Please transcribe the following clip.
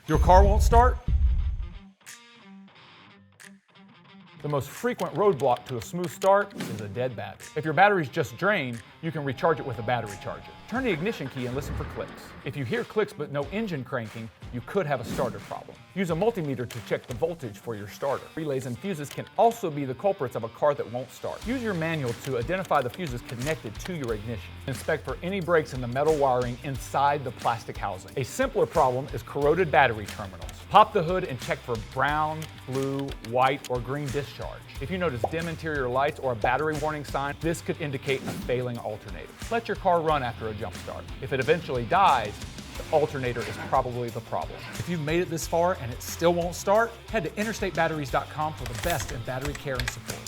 Your car won't start? The most frequent roadblock to a smooth start is a dead battery. If your battery's just drained, you can recharge it with a battery charger. Turn the ignition key and listen for clicks. If you hear clicks but no engine cranking, you could have a starter problem. Use a multimeter to check the voltage for your starter. Relays and fuses can also be the culprits of a car that won't start. Use your manual to identify the fuses connected to your ignition. Inspect for any breaks in the metal wiring inside the plastic housing. A simpler problem is corroded battery terminals. Pop the hood and check for brown, blue, white, or green discharge. If you notice dim interior lights or a battery warning sign, this could indicate a failing alternator. Let your car run after a jump start. If it eventually dies, the alternator is probably the problem. If you've made it this far and it still won't start, head to interstatebatteries.com for the best in battery care and support.